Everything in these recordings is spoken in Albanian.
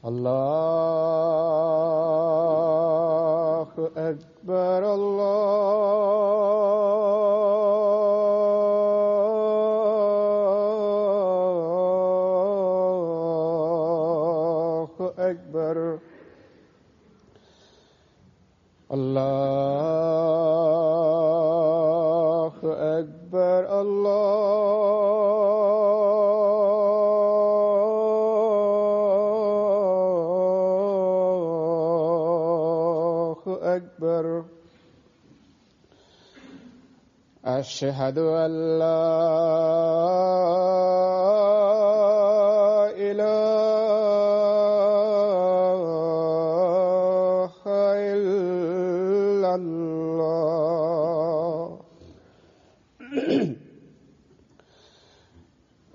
الله أكبر الله أكبر الله أكبر الله أكبر أشهد أن لا إله إلا الله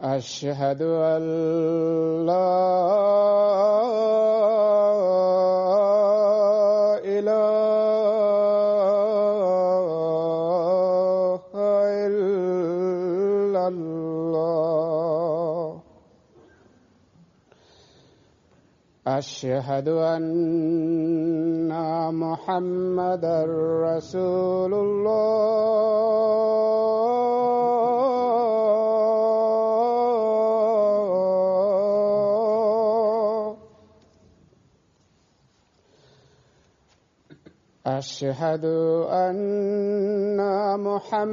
أشهد أن لا إله إلا الله أشهد أن محمدًا رسول الله أشهد أن محمدًا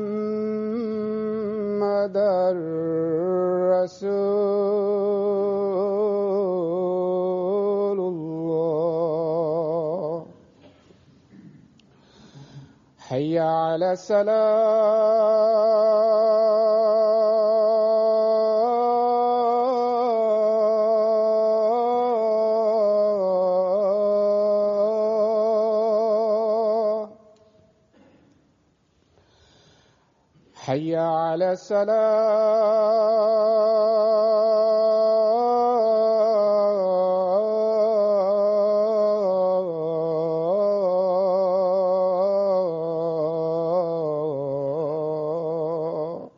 رسول الله حي على الصلاة حي على الصلاة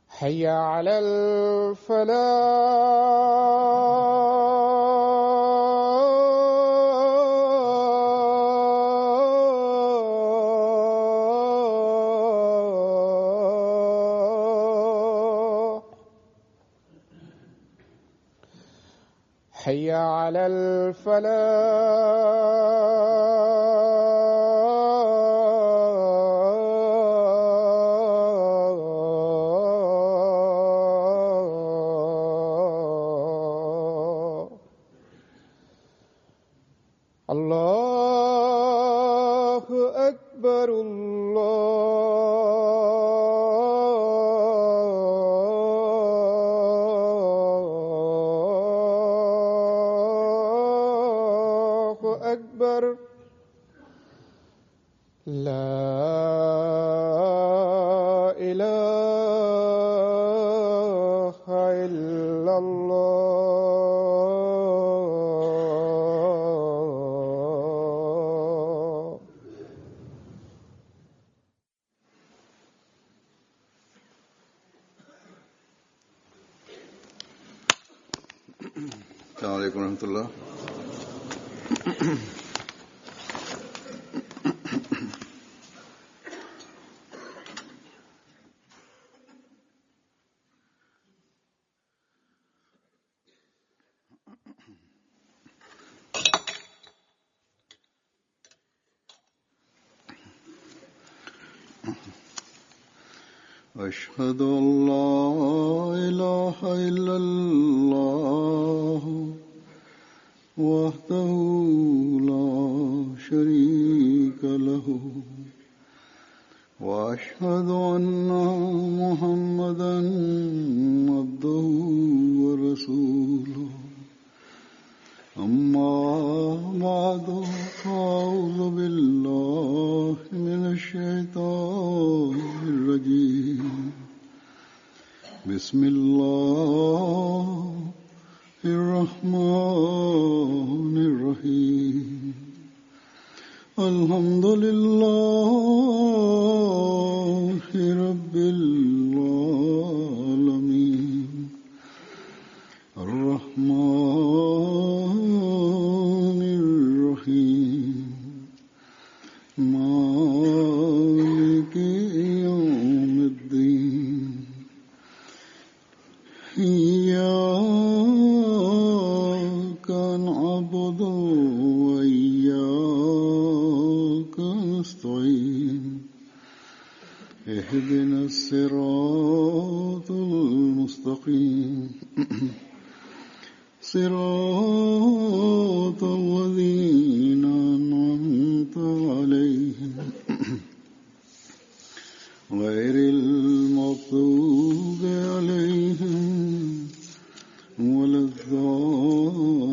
حي على الفلاح حي على الفلاح الله أكبر الله أكبر لا إله إلا الله السلام عليكم ورحمة الله. أشهد أن لا إله إلا الله وحده لا شريك له وأشهد أن محمدًا عبده ورسوله أما بعد فأعوذ بالله من الشيطان الرجيم بسم الله الرحمن الرحيم الحمد لله رب العالمين اهدنا الصراط المستقيم صراط الذين أنعمت عليهم غير المغضوب عليهم ولا الضالين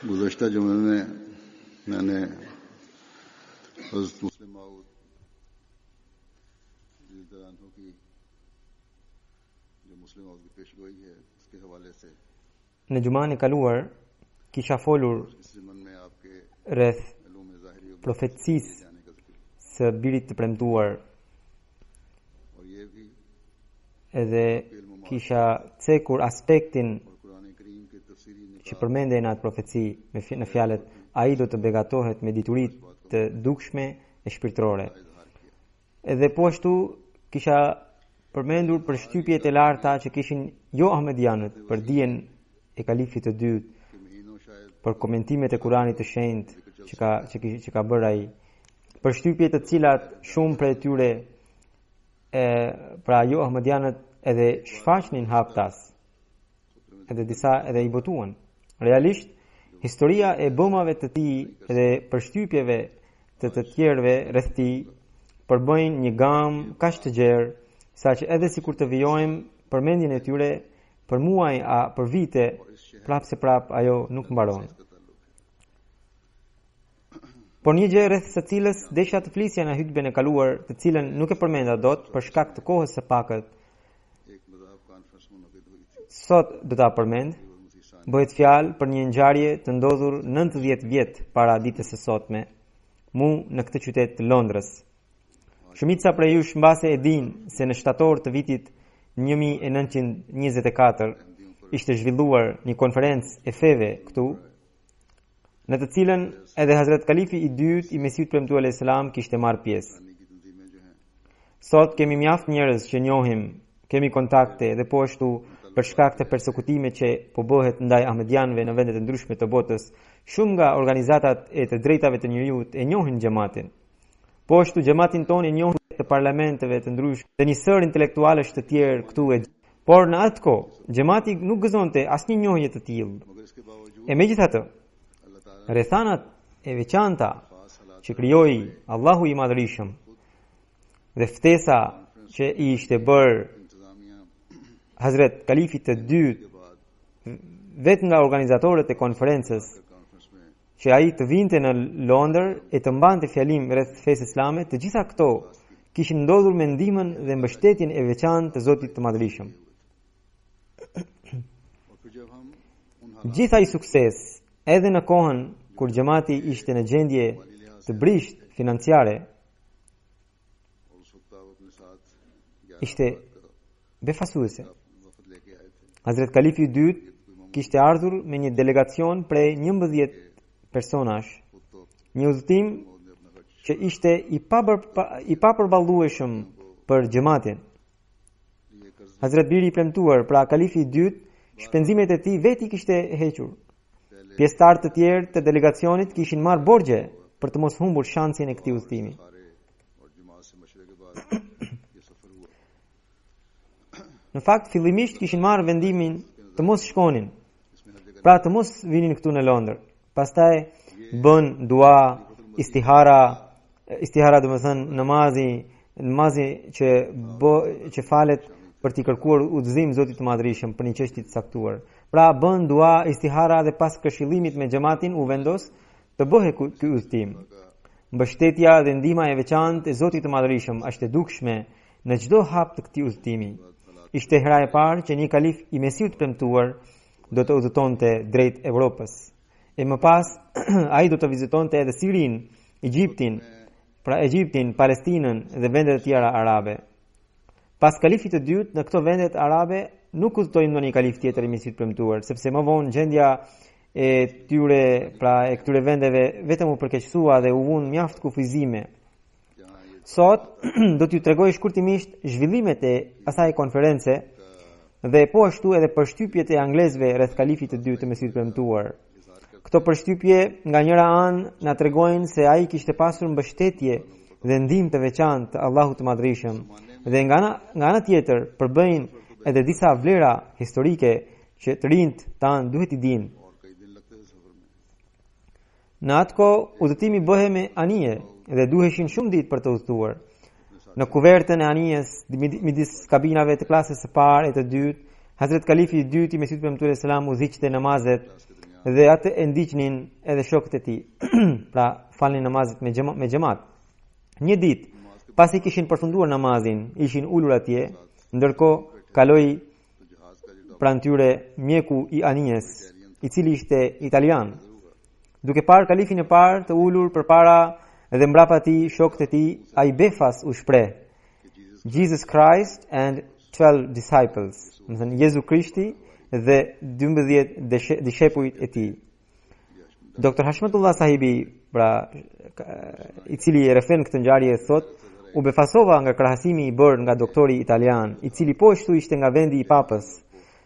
गुज़श्ता जुमे में मैंने हज़रत मुस्लिम माऊद की जो मुस्लिम माऊद की पेशगोई है उसके हवाले से Në gjumën e kaluar kisha folur इस ज़िमन में आपके rreth इल्म ज़ाहिरी और profecisë जाने का ज़िक्र së birit të premtuar और ये भी edhe kisha cekur aspektin और कुरान करीम के तफसीरी që përmende në atë profeci në fjalët ai do të begatohet me dituritë të dukshme e shpirtërore. Edhe po ashtu kisha përmendur për shtypjet e larta që kishin jo ahmedianët për dijen e kalifit të dytë, के महीनों शायद për komentimet e Kuranit të shenjtë që ka bërë ai, për shtypje të cilat shumë prej tyre pra jo ahmedianët edhe shfaqnin haptas, edhe disa edhe i botuan. Realisht, historia e bomave të tij dhe përshtypjeve të tjerëve rreth tij përbëjnë një gamë kaq të gjerë saqë edhe sikur të vijojmë përmendjen e tyre për muaj a për vite, prap se prap ajo nuk mbaron. Por një gjë rreth së cilës desha të flisja në hutben e kaluar, të cilën nuk e përmenda dot për shkak të kohës së pakët, एक मज़हब कॉन्फ्रेंस मुनक़िद हुई थी sot do ta përmend. Bëhet fjalë për një ngjarje të ndodhur 90 vjet para ditës së sotme, mu në këtë qytet të Londrës. Shumica prej jush mbase e dinë se në shtator të vitit 1924 ishte zhvilluar një konferencë e feve këtu, në të cilën edhe Hazrat Kalifi i dytë i Mesihut premtuar alayhis salam kishte marrë pjesë. की तंजीमें जो हैं Sot kemi mjaft njerëz që njohim, kemi kontakte dhe po ashtu për shkak të persekutimet që po bëhet ndaj ahmedianëve në vendet e ndryshme të botës, shumë nga organizatat e të drejtave të njerëzit e njohin xhamatin. Po ashtu xhamatin tonë e njohin të parlamenteve të ndryshme, të një sër intelektualësh të tjerë këtu e. Por në atë kohë, xhamati nuk gëzonte asnjë njohje të tillë. मगर इसके बावजूद E megjithatë, अल्लाह ताला rrethanat e veçanta që krijoi Allahu i Madhërisëm dhe ftesa që i ishte bërë इंतजामिया Hazret Kalifit të dytë vetë nga organizatorët e konferencës conference में që ai të vinte në Londër e të mbante fjalim rreth fesë islame, të gjitha këto kishin ndodhur me ndihmën dhe mbështetjen e veçantë të Zotit të Madhërisëm. और फिर जब हम उन Gjitha i sukses, edhe në kohën kur xhamati ishte në gjendje të brisht financiare, और उस वक्त आप अपने साथ ishte befasuese. वफद लेके आए थे Hazret Kalifi i dytë kishte ardhur me një delegacion prej 11 personash, një udhëtim që ishte i papërballueshëm për xhamatin. Hazret Biri i premtuar, pra Kalifi i dytë, shpenzimet e tij vetë i kishte hequr. Pjesëtarë të tjerë të delegacionit kishin marrë borxhe për të mos humbur shansin e këtij udhëtimi. और जमात से मशवरे के बाद ये सफर हुआ Në fakt, fillimisht kishin marrë vendimin të mos shkonin, pra të mos vinin këtu në Londër. Pastaj bën dua, istihara do të thënë namazi që falet për t'i kërkuar udhëzim Zotit të Madhërisëm për një çështje të caktuar. Pra bën dua, istihara dhe pas këshillimit me xhamatin u vendos të bëhet ky udhëtim. Mbështetja dhe ndihma e veçantë e Zotit të Madhërisëm është e dukshme në çdo hap të këtij udhëtimi. Ishte hera e parë që një kalif i Mesihut premtuar do të udhëtonte drejt Evropës. E më pas ai do të vizitonte edhe Sirin, Egjiptin, Palestinën dhe vendet e tjera arabe. Pas kalifit të dytë në këto vendet arabe nuk udhëtoi ndonjë kalif tjetër i Mesihut premtuar, sepse më vonë gjendja e këtyre vendeve vetëm u përkeqësua dhe u vun mjaft kufizime. Sot do t'ju tregoj shkurtimisht zhvillimet e asaj konference dhe po ashtu edhe përshtypjet e anglezëve rreth kalifit të dytë të Mesihut premtuar. Këto përshtypje nga njëra anë na tregojnë se ai kishte pasur mbështetje dhe ndihmë të veçantë të Allahut të Madhërisëm, dhe nga ana tjetër përbëjnë edhe disa vlera historike që të rinjt tanë duhet i dinë. Në atë kohë udhëtimi bëhej me anije dhe duheshin shumë ditë për të udhëtuar. Në kuvertën e anijes midis kabinave të klasës së parë e të dytë, Hazret Kalifi i dytë i Mesihut Premtuar selam udhëhiqte namazet dhe atë e ndiqnin edhe shokët e tij. Pra falnin namazet me xhamat. Një ditë, pasi kishin përfunduar namazin, ishin ulur atje, ndërkohë kaloi pranë tyre mjeku i anijes, i cili ishte italian. Duke parë kalifin e parë të ulur përpara dhe mbrapa tij shokët e tij, ai befas u shpreh: Jesus Christ and 12 disciples. Do të thënë Jezu Krishti dhe 12 dishepujt e tij. Dr. Hashmatullah Sahibi, pra i cili e refren këtë ngjarje, thot: u befasova nga krahasimi i bërë nga doktori italian, i cili po ashtu ishte nga vendi i papës.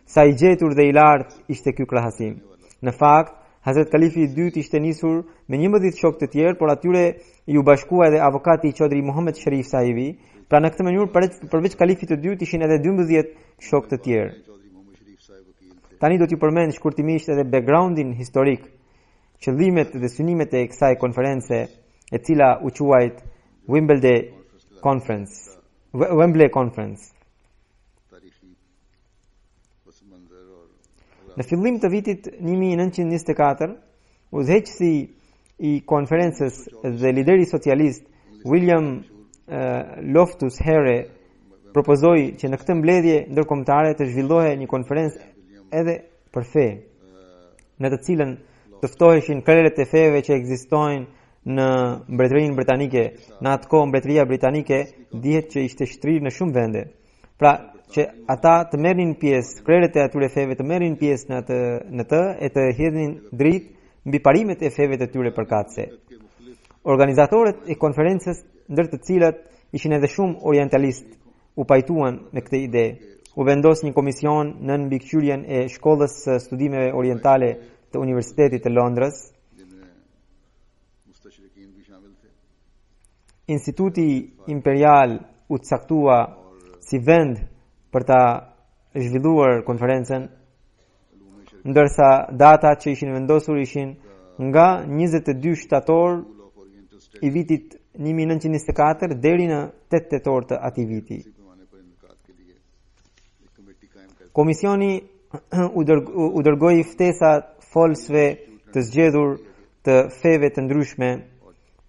Sa i gjetur dhe i lartë ishte ky krahasim. Në fakt, Hazret Kalifi i dytë ishte nisur me 11 shokë të tjerë, por atyre ju bashkua edhe avokati i Çodri Muhammed Sharif Sahibi. Pra në këtë mënyrë përveç Kalifit të dytë ishin edhe 12 shokë të tjerë. Tani do t'ju përmend shkurtimisht edhe backgroundin historik, qëllimet dhe synimet e kësaj konference, e cila u quajt Wembley Conference. Në fillim të vitit 1924, udhëheqësi i konferencës dhe lideri socialist William Loftus Here propozoi që në këtë mbledhje ndërkombëtare të zhvillohej një konferencë edhe për fe, në të cilën të ftoheshin krerët e feve që ekzistojnë në Mbretërinë Britanike. Në atë kohë Mbretëria Britanike dihet që ishte shtrirë në shumë vende. Pra që ata të merrnin pjesë, krerët e atyre feve të merrnin pjesë në të e të hedhnin dritë mbi parimet e feve të tyre përkatëse. Organizatorët e konferencës, ndër të cilat ishin edhe shumë orientalistë, u pajtuan me këtë ide. U vendos një komision nën mbikëqyrjen e Shkollës së Studimeve Orientale të Universitetit të Londrës. Instituti Imperial u caktua si vend për ta zhvilluar konferencën, ndërsa data që ishin vendosur ishin nga 22 shtator i vitit 1924 deri në 8 tetor të atij viti. Komisioni u dërgoi ftesa folësve të zgjedhur të feve të ndryshme,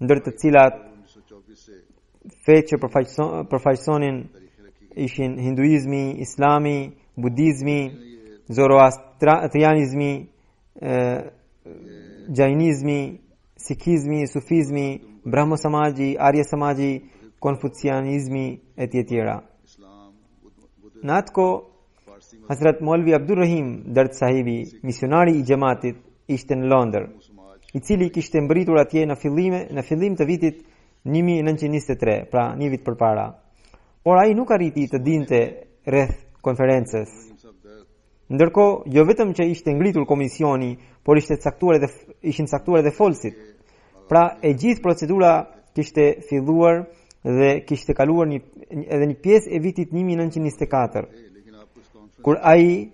ndër të cilat fe që përfaqësonin ishin hinduizmi, islami, budizmi, zoroastrianizmi, jainizmi, sikizmi, sufizmi, brahmo samaji, arya samaji, konfucianizmi e tjetera. Në atë kohë, Hazrat Maulvi Abdurrahim Dard Sahibi, misionari i xhamatit, ishte në Londër, i cili kishte mbërritur atje në fillim të vitit 1923, pra një vit përpara. Por ai nuk arriti të dinte rreth konferencës. Ndërkohë, jo vetëm që ishte ngritur komisioni, por ishin caktuar edhe folësit. Pra e gjithë procedura kishte filluar dhe kishte kaluar edhe një pjesë e vitit 1924. Kur ai,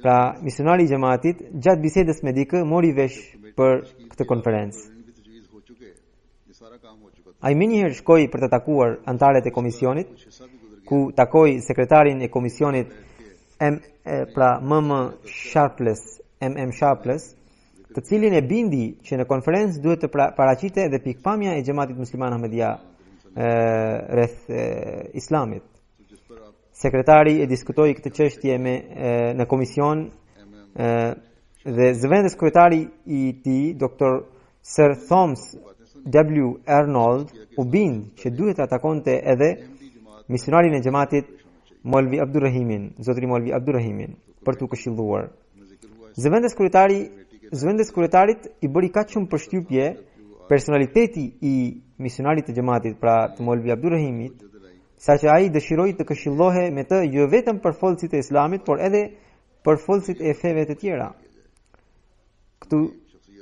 pra misionari i xhamatit, gjatë bisedës me dikë mori vesh për këtë konferencë. Ai menjëherë shkoi për të takuar anëtarët e komisionit, ku takoi sekretarin e komisionit MM Sharpless, të cilin e bindi që në konferencë duhet të paraqite edhe pikpamja e xhamatit musliman Ahmedia rreth islamit. Sekretari e diskutoi këtë çështje në komision dhe zëvendës kryetari i tij, Dr. Sir Thomas W. Arnold, u bind që duhet të atakonte edhe misionarin e xhamatit Maulvi Abdurrahimin, zotri Maulvi Abdurrahimin, për t'u këshilluar. Zëvendës kryetarit i bëri kaq shumë përshtypje personaliteti i misionarit të xhamatit, pra të Maulvi Abdurrahimit, saqë ai dëshiroi të këshillohej me të jo vetëm për folësit e islamit, por edhe për folësit e feve të tjera. Këtu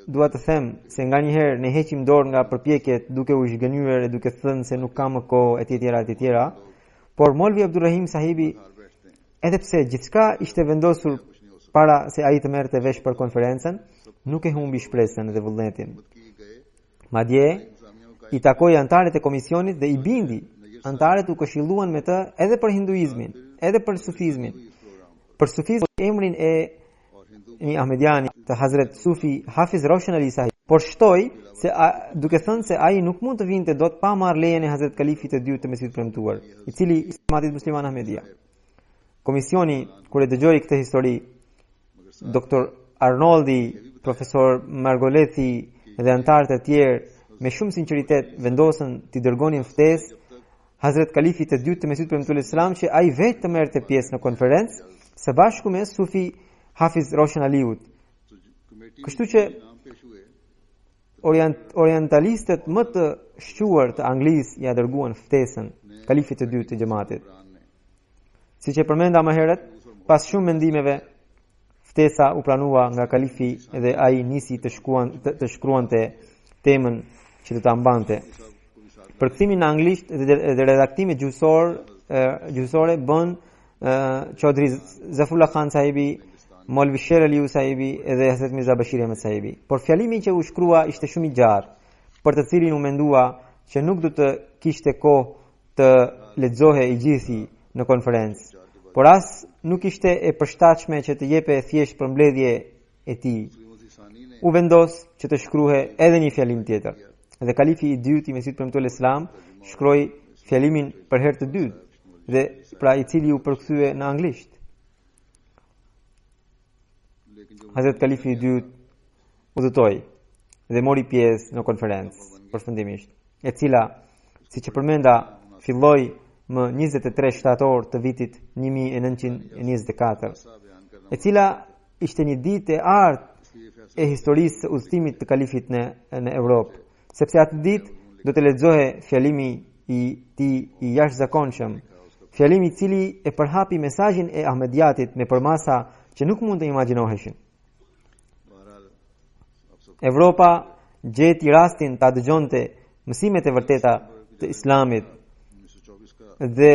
dua të them se nganjëherë ne heqim dorë nga përpjekjet duke u zhgënjur e duke thënë se nuk ka më kohë etj. Por Molvi Abdurrahim sahibi, edhe pse gjithçka ishte vendosur para se ai të merrte vesh për konferencën, nuk e humbi shpresën dhe vullnetin. Madje i takoi antarët e komisionit dhe i bindi. Antarët u këshilluan me të edhe për hinduizmin, edhe për sufizmin. Për sufizmin emrin e një Ahmediani të Hazret Sufi Hafiz Roshan Ali Sahib, por shtoi se duke thënë se ai nuk mund të vinte dot pa marrë lejen e Hazret Kalifit të dytë të Mesihut premtuar, i cili Ismatit Musliman Ahmedia. Komisioni kur e dëgjoi këtë histori, Dr. Arnoldi, profesor Margolethi dhe antarët e tjerë me shumë sinqeritet vendosën t'i dërgonin ftesë Hazret Kalifit të dytë të Mesihut premtuar Islam që ai vetë të merrte pjesë në konferencë së bashku me Sufi Hafiz Roshan Aliut. Kështu që orientalistët më të shquar të Anglisë ja dërguan ftesën Kalifit të dytë të xhamatit. Siç e përmenda më herët, pas shumë mendimeve, ftesa u pranua nga Kalifi dhe ai nisi të shkruante temën që do ta mbante. Përkthimin në anglisht dhe redaktimin gjuhësore bën Chaudhry Zafrullah Khan sahibi, Molvi Sher Aliu sahibi dhe Hazrat Mirza Bashir Ahmed sahibi. Por fjalimi që u shkrua ishte shumë i gjarë, për të cilin u mendua që nuk do të kishte kohë të lexohej i gjithi në konferencë, por as nuk ishte e përshtatshme që të jepe thjesht përmbledhje e tij. U vendos që të shkruhe edhe një fjalim tjetër. Dhe Kalifi i dytë i Mesihut premtuar Islam shkroi fjalimin për herë të dytë, dhe pra i cili u përkthye në anglisht. Hazret Kalifi i dytë udhëtoi dhe mori pjesë në konferencë përfundimisht, e cila, siç e përmenda, filloi më 23 shtator të vitit 1924, e cila ishte një ditë e artë e historisë së udhëtimit të Kalifit në Evropë, sepse atë ditë do të lexohej fjalimi i tij i jashtëzakonshëm, fjalimi i cili e përhapi mesazhin e Ahmediatit me përmasa që nuk mund të imagjinoheshin. Evropa gjeti rastin ta dëgjonte mësimet e vërteta të Islamit dhe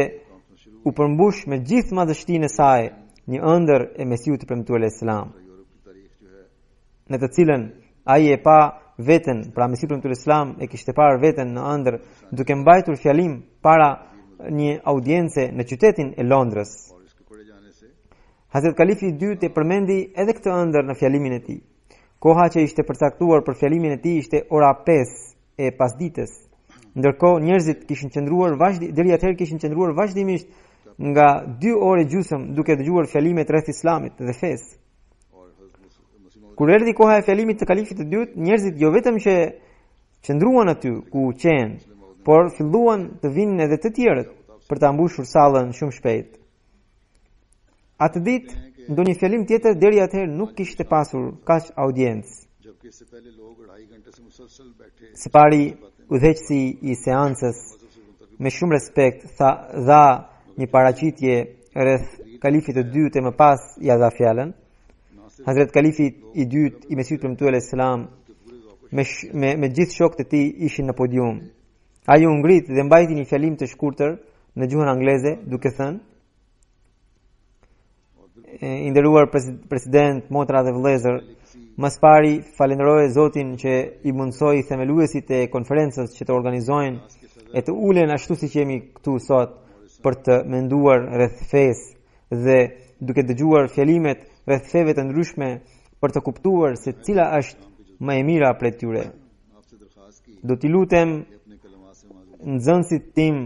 u përmbush me gjithë madhështinë e saj një ëndër e Mesihut të premtuar Islam, në të cilën ai e pa veten, pra Mesihu premtuar Islam e kishte parë veten në ëndër duke mbajtur fjalim para një audience në qytetin e Londrës. Hazret Kalifi i dytë e përmendi edhe këtë ëndër në fjalimin e tij. Koha që ishte përcaktuar për fjalimin e tij ishte ora 5 e pasdites. Ndërkohë njerëzit kishin qëndruar deri atëherë kishin qëndruar vazhdimisht nga 2 orë gjysmë duke dëgjuar fjalimet rreth Islamit dhe fesë. Kur erdhi koha e fjalimit të Kalifit të dytë, njerëzit jo vetëm që qëndruan aty ku qenë, por filluan të vinë edhe të tjerët për ta mbushur sallën shumë shpejt. Atë ditë, ndonjë fjalim tjetër deri atëherë nuk kishte pasur kaq audiencë. Së pari, udhëheqësi i seancës me shumë respekt dha një paraqitje rreth Kalifit të dytë e më pas ja dha fjalën. Hazret Kalifi i dytë i Mesihut premtuar Islam me gjithë shokët e tij ishin në podium. Ai u ngrit dhe mbajti një fjalim të shkurtër në gjuhën angleze duke thënë: I nderuar president, motra dhe vëllezër, më së pari falenderoj Zotin që i mundsoi themeluesit e konferencës që të organizojnë e të ulen ashtu siç jemi këtu sot për të menduar rreth fesë dhe duke dëgjuar fjalimet rreth feve të ndryshme për të kuptuar se cila është më e mira prej tyre. Do t'i lutem nxënësit tim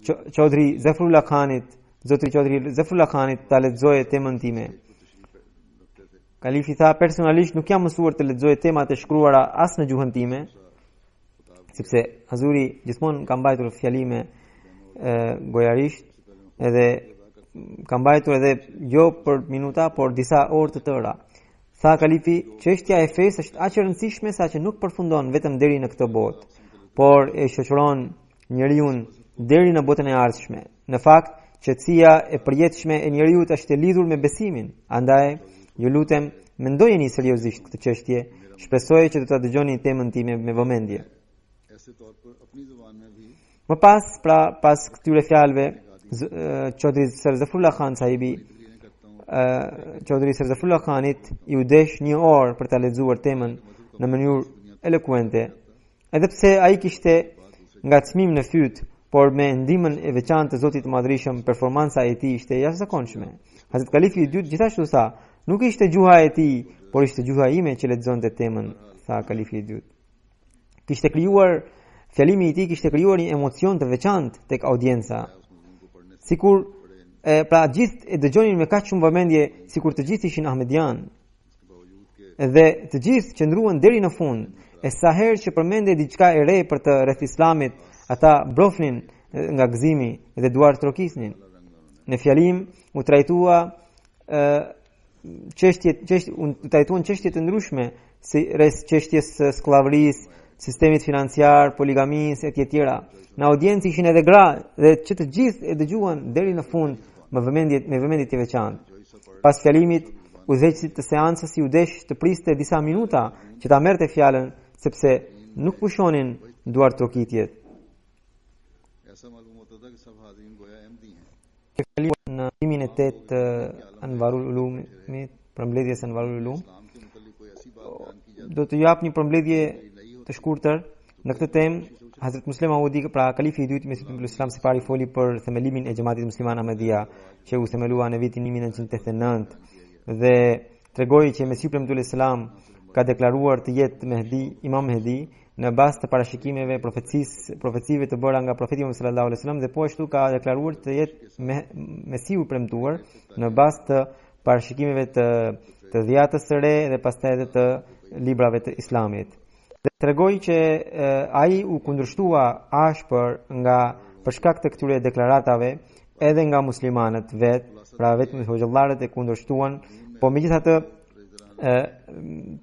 Chaudhry Zafrullah Khanit, Zotri Chaudhry Zafrullah Khanit ta lexojë temën time. Kalifi tha: personalisht nuk jam mësuar të lexoj temat e shkruara as në gjuhën time, sepse Hazuri gjithmonë ka mbajtur fjalime gojarisht edhe ka mbajtur edhe jo për minuta, por disa orë të tëra. Tha Kalifi, çështja e fesë është aq e rëndësishme sa që nuk përfundon vetëm deri në këtë botë, por e shoqëron njeriu deri në botën e ardhshme. Në fakt, qetësia e përjetshme e njeriu është e lidhur me besimin. Andaj, ju lutem, mendojeni seriozisht këtë çështje, Shpresoj që do ta dëgjoni temën time me vëmendje. ऐसे तौर पर अपनी जुबान में भी Më pas këtyre fjalëve, Chaudhry Sarzafullah Khan sahibi, Chaudhry Sarzafullah Khanit i u desh një orë për ta lexuar temën në mënyrë elokuente, edhe pse ai kishte ngacmim në fyt, por me ndihmën e veçantë të Zotit të Madhërisëm, performanca e tij ishte jashtëzakonshme. Hazrat Kalifi i dytë gjithashtu tha, nuk ishte gjuha e tij, por ishte gjuha ime që lexonte temën, tha Kalifi i dytë. Kishte krijuar fjalimi i tij kishte krijuar një emocion të veçantë tek audienca. Sikur pra gjithë e dëgjonin me kaq shumë vëmendje, sikur të gjithë ishin ahmedian. Dhe të gjithë qëndruan deri në fund. E sa herë që përmendej diçka e re për të rreth Islamit, ata brofnin nga gëzimi dhe duar trokisnin. Në fjalim u trajtuan çështje të ndryshme si rreth çështjes së skllavërisë, sistemit financiar, poligamisë e tjera. Në audiencë ishin edhe gra dhe që të gjithë e dëgjuan deri në fund me vëmendje të veçantë. Pas fjalimit, udhëheqësit të seancës i u desh të priste disa minuta që ta merrte fjalën, sepse nuk pushonin duar trokitjet. ऐसा मालूम होता था कि सब हाज़रीन गोया अहमदी हैं। Në timin e 8 të Anwarul Ulumit, përmbledhjes Anwarul Ulum, इस्लाम के मुतालिक कोई ऐसी बात बयान की जाती do të jap një përmbledhje të shkurtër në këtë temë. Hazrat Muslim Audi, pra kalifi i dytë Mesihul Islam sipari foli për themelimin e xhamatit musliman Ahmedia, që u themelua në vitin 1989 dhe tregoi që Mesihu Premtull Islam ka deklaruar të jetë Imam Mehdi në bazë të parashikimeve profecive të bëra nga profeti Muhammed sallallahu alaihi wasallam, dhe po ashtu ka deklaruar të jetë Mesihu premtuar në bazë të parashikimeve të dhjatës së re dhe pastaj edhe të librave të Islamit. Dhe tregoi që ai u kundërshtua ashpër për shkak të këtyre deklaratave edhe nga muslimanët vet, pra vetëm hoxhallarët e kundërshtuan, po megjithatë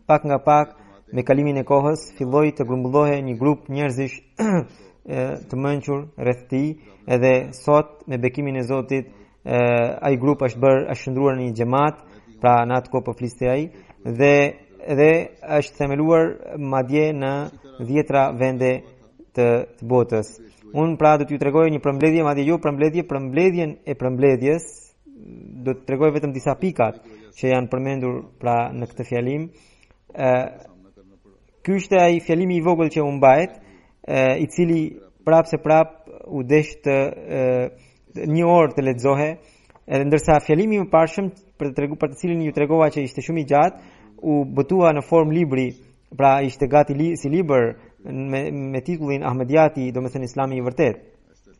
pak nga pak me kalimin e kohës filloi të grumbullohej një grup njerëzish të mençur rreth tij, edhe sot me bekimin e Zotit ai grup është shndruar në një xhamat, pra në atë kohë po fliste ai, dhe është themeluar madje në 10 vende të botës. Unë pra do t'ju tregoj një përmbledhje, madje jo përmbledhjen e përmbledhjes, do të tregoj vetëm disa pikat që janë përmendur pra në këtë fjalim. Ky ishte ai fjalimi i vogël që u mbajt, i cili prap u desh të një orë të lexohej, edhe ndërsa fjalimi i mëparshëm për të cilin ju tregova që ishte shumë i gjatë, u botua në formë libri, pra ishte gati si libër me titullin Ahmediati, domethënë Islami i vërtet.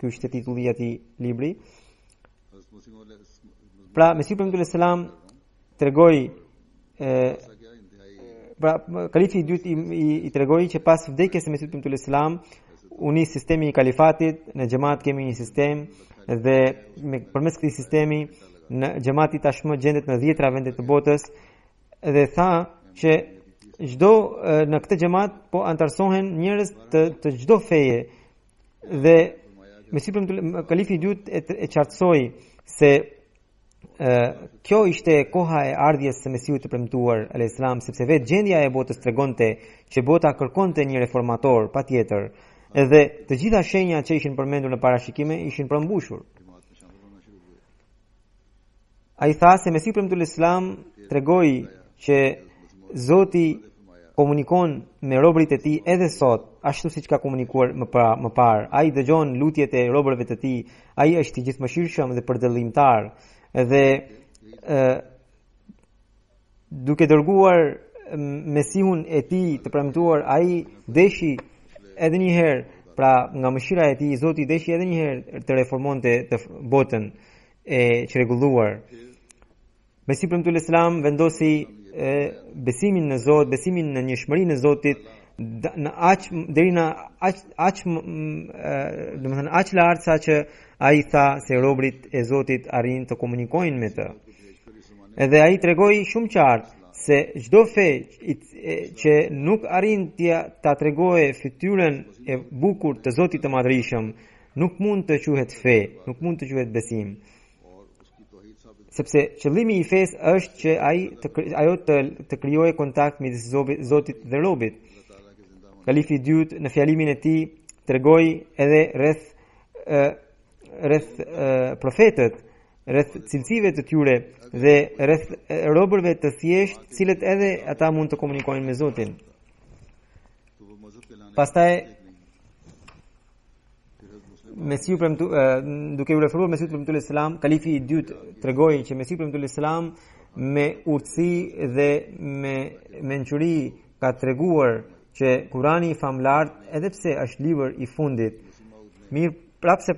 Ky ishte titulli i atij libri. Pra Mesihu Premtull Islam tregoi pra kalifi i dytë i tregoi që pas vdekjes së Mesihut Premtull Islam u nis sistemi i kalifatit. Në xhamat kemi një sistem dhe përmes këtij sistemi në xhamati tashmë gjendet në 10 vende të botës, dhe tha që në këtë xhamat po antarsohen njerëz të çdo feje, dhe Mesihu kalifi i dytë e qartësoi se kjo ishte koha e ardhjes së Mesihut të premtuar alayhis salam, sepse vetë gjendja e botës tregonte që bota kërkonte një reformator patjetër, edhe të gjitha shenjat që ishin përmendur në parashikime ishin përmbushur. Ai tha se Mesihu Premtull Islam tregoi që Zoti komunikon me robërit e tij edhe sot, ashtu siç ka komunikuar më parë. Ai dëgjon lutjet e robërve të tij, ai është i gjithëmëshirshëm dhe përdallimtar. Dhe duke dërguar Mesihun e tij të premtuar, ai deshi edhe një herë, pra nga mëshira e tij Zoti deshi edhe një herë të reformonte të botën e çrregulluar. Mesihu Premtull Islam vendosi besimin në Zot, besimin në njëshmërinë e Zotit në aq lart sa që ai tha se robërit e Zotit arrin të komunikojnë me të. Edhe ai tregoi shumë qartë se çdo fe që nuk arrin ta tregojë fytyrën e bukur të Zotit të Madhërisëm nuk mund të quhet fe, nuk mund të quhet besim. sepse qëllimi i fesë është që ajo të krijojë kontakt midis Zotit dhe robit. Kalifi i dytë në fjalimin e tij tregoi edhe rreth profetët, rreth cilësive të tyre dhe rreth robërve të thjeshtë, cilët edhe ata mund të komunikojnë me Zotin. Pastaj Mesiu duke u referuar Mesiut premtuar selam, kalifi i dytë tregoi që Mesiu premtuar selam me urtësi dhe me mençuri ka treguar që Kurani i famlart, edhe pse është libër i fundit, mirë prapse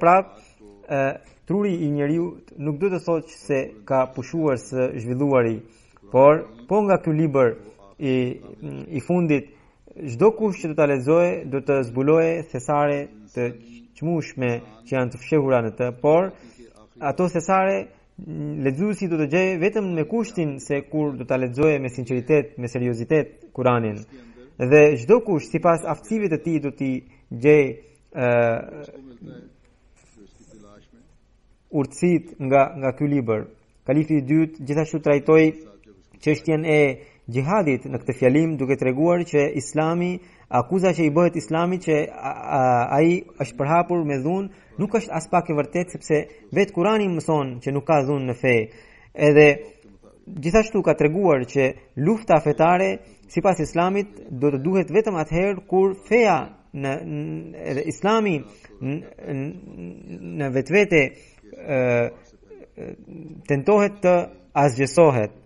truri i njeriu nuk do të thotë se ka pushuar së zhvilluari, por po nga ky libër i fundit, çdo kush që do ta lexojë do të zbuloje thesare të çmueshme që janë të fshehura në të, por ato thesare lexuesi do të gjejë vetëm me kushtin se kur do ta lexojë me sinqeritet, me seriozitet Kuranin. Dhe çdo kush sipas aftësive të tij do t'i gjejë urtësit nga ky libër. Kalifi i dytë gjithashtu trajtoi çështjen e gjihadit në këtë fjalim, duke treguar që Islami, akuza që i bëhet Islamit që ai është përhapur me dhunë, nuk është as pak e vërtetë, sepse vetë Kurani mëson që nuk ka dhunë në fe. Edhe gjithashtu ka treguar që lufta fetare sipas Islamit do të duhet vetëm atëherë kur feja edhe Islami në vetvete tentohet të asgjësohet.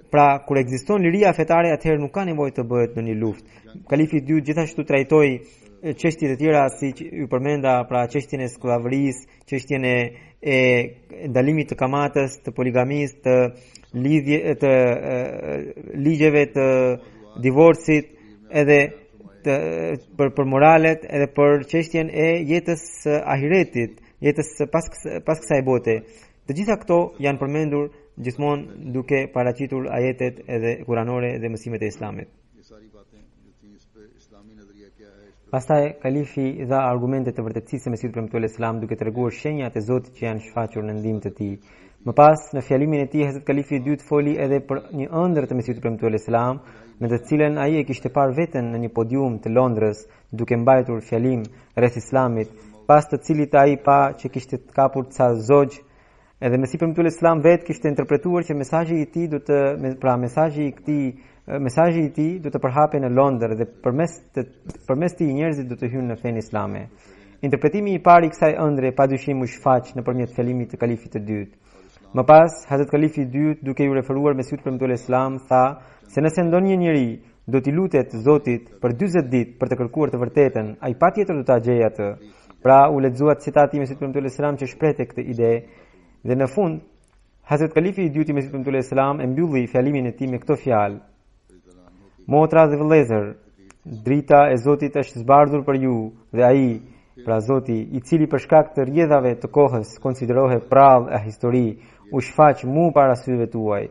Pra, kur ekziston liria fetare, atëherë nuk ka nevojë të bëhet në një luftë. Kalifi i dytë gjithashtu trajtoi çështje të tjera si ju përmenda, pra çështjen e skllavërisë, çështjen e ndalimit të kamatës, të poligamisë, të ligjeve të divorcit, edhe për moralet, edhe për çështjen e jetës së ahiretit, jetës pas kësaj bote. Të gjitha këto janë përmendur gjithmonë duke paraqitur ajetet edhe kuranore dhe mësimet e Islamit. Pastaj kalifi dha argumente të vërtetësisë së Mesiut premtuar selam, duke treguar shenjat e Zotit që janë shfaqur në ndihmën e tij. Më pas në fjalimin e tij Hazrat Kalifi i dytë foli edhe për një ëndër të Mesiut premtuar selam, me të cilën ai e kishte parë veten në një podium të Londrës, duke mbajtur fjalim rreth Islamit, pas të cilit ai pa që kishte kapur ca zogj. Edhe Mesiu premtuar selam vetë kishte interpretuar që mesazhi i tij do të përhapej në Londër dhe përmes tij njerëzit do të hyjnë në fenë islame. Interpretimi i parë i kësaj ëndre padyshim u shfaq nëpërmjet fjalimit të kalifit të dytë. Më pas, Hazrat Kalifi i dytë, duke ju referuar Mesiut premtuar selam, tha se nëse ndonjë njeri do t'i lutet Zotit për 40 ditë për të kërkuar të vërtetën, ai patjetër do ta gjejë atë. Pra u lexuat citati i Mesiut premtuar selam që shprehte këtë ide. Dhe në fund, Hazrat Kalifi i dytë i Mesiut premtuar selam e mbylli fjalimin e tij me këto fjalë: Motra dhe vëllezër, drita e Zotit është zbardhur për ju dhe ai, pra Zoti, i cili për shkak të rrjedhave të kohës konsiderohet prallë e histori, u shfaq mu para syve tuaj.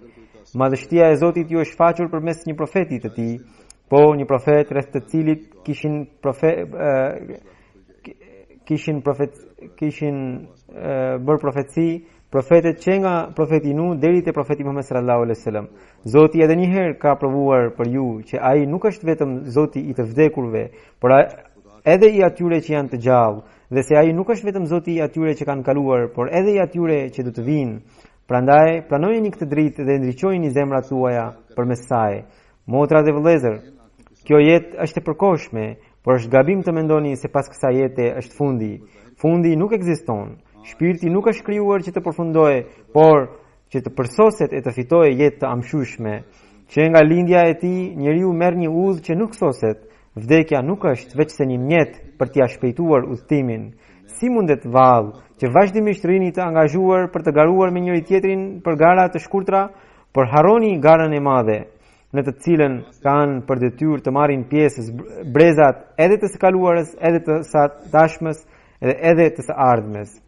Madhështia e Zotit ju është shfaqur përmes një profeti të tij, po një profet rreth të cilit kishin bërë profetësi profetet që nga profeti Nuh deri te profeti Muhammed sallallahu alaihi wasallam. Zoti edhe një herë ka provuar për ju që ai nuk është vetëm Zoti i të vdekurve, por edhe i atyre që janë të gjallë, dhe se ai nuk është vetëm Zoti i atyre që kanë kaluar, por edhe i atyre që do të vinë. Prandaj pranojeni këtë dritë dhe ndriçojeni zemrat tuaja përmes saj. Motra dhe vëllezër, kjo jetë është e përkohshme, por është gabim të mendoni se pas kësaj jete është fundi. Fundi nuk ekziston. Shpirti nuk është krijuar që të përfundojë, por që të përsoset e të fitojë jetë të amshueshme. Që nga lindja e tij njeriu merr një udhë që nuk soset. Vdekja nuk është veç se një mjet për t'ia shpejtuar udhëtimin. Si mundet vallë që vazhdimisht rini të angazhuar për të garuar me njëri tjetrin për gara të shkurtra, por harroni garën e madhe, në të cilën kanë për detyrë të marrin pjesë brezat edhe të së kaluarës, edhe të së tashmës, edhe të së ardhmes.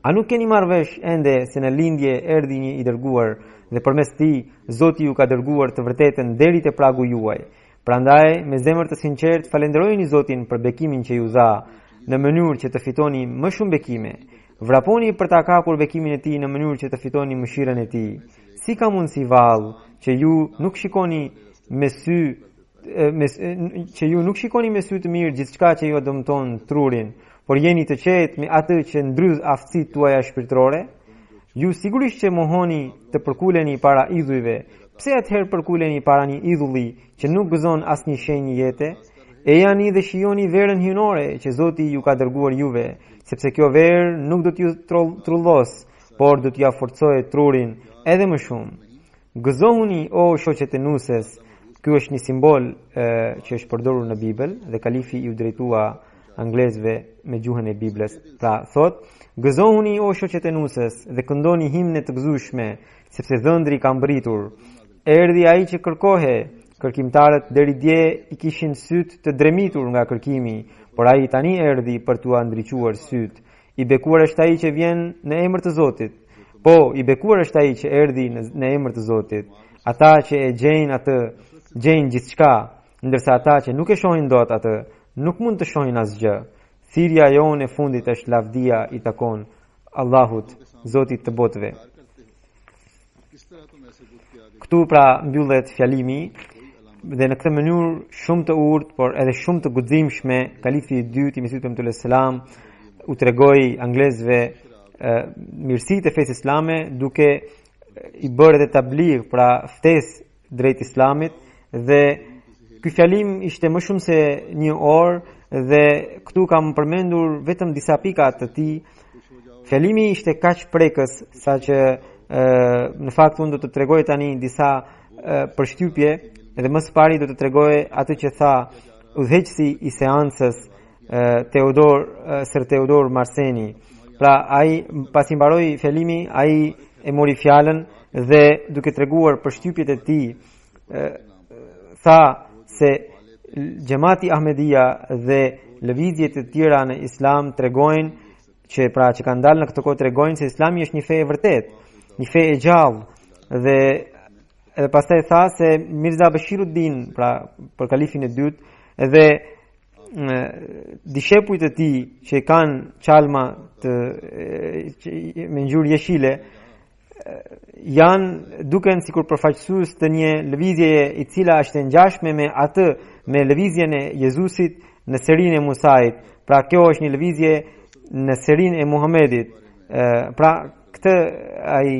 A nuk keni marrë vesh ende se në lindje erdhi një i dërguar dhe përmes tij Zoti ju ka dërguar të vërtetën deri te pragu juaj. Prandaj me zemër të sinqertë falenderojeni Zotin për bekimin që ju dha, në mënyrë që të fitoni më shumë bekime. Vraponi për ta kapur bekimin e tij në mënyrë që të fitoni mëshirën e tij. Si ka mundësi vallë që ju nuk shikoni me sy që ju nuk shikoni me sy të mirë gjithçka që ju dëmton trurin, por jeni të qetë me atë që ndrydh aftësitë tuaja shpirtërore? Ju sigurisht që mohoni të përkuleni para idhujve. Pse atëherë përkuleni para një idhulli që nuk gëzon asnjë shenjë jete? E jani dhe shijoni verën hyjnore që Zoti ju ka dërguar juve, sepse kjo verë nuk do t'ju trullos, por do t'ja forcojë trurin edhe më shumë. Gëzohuni o shoqet e nuses. Ky është një simbol që është përdorur në Bibël dhe kalifi i u drejtua anglezëve me gjuhën e Biblës. Pra thot, gëzohuni o shoqet e nusës dhe këndoni himne të gëzueshme, sepse dhëndri ka mbritur. Erdhi ai që kërkohej. Kërkimtarët deri dje i kishin syt të dremitur nga kërkimi, por ai tani erdhi për t'u ndriçuar syt. I bekuar është ai që vjen në emër të Zotit. Po, i bekuar është ai që erdhi në emër të Zotit. Ata që e gjejnë atë, gjejnë gjithçka, ndërsa ata që nuk e shohin dot atë, nuk mund të shohin asgjë. Thirrja jonë e fundit është lavdia i takon Allahut, Zotit të botëve. Këtu pra mbyllet fjalimi. Dhe në këtë mënyrë shumë të urtë, por edhe shumë të guximshme, kalifi i dytë i Mesihut Premtues Selam u tregoi anglezëve mirësitë e fesë islame, duke i bërë edhe tabligh, pra ftesë drejt islamit, dhe ky fjalim ishte më shumë se një orë dhe këtu kam përmendur vetëm disa pika të tij. Fjalimi ishte kaq prekës saqë në fakt unë do të tregoj tani disa përshtypje. Edhe më së pari do të tregoj atë që tha udhëheqësi i seancës Sir Teodor Marseni. Pra ai pasi mbaroi fjalimi, ai e mori fjalën dhe duke treguar përshtypjet e tij, tha se Xhamati Ahmedia dhe lëvizjet e tjera në Islam tregojnë që kanë dalë në këtë kohë tregojnë se Islami është një fe e vërtetë, një fe e gjallë dhe edhe pastaj tha se Mirza Bashiruddin, pra për kalifin e dytë, edhe dishepujt e tij që kanë çalma me ngjyrë jeshile, janë duken sikur përfaqësues të një lëvizjeje i cila është e ngjashme me atë me lëvizjen e Jezusit në serinë e Musait. Pra kjo është një lëvizje në serinë e Muhamedit. Pra këtë ai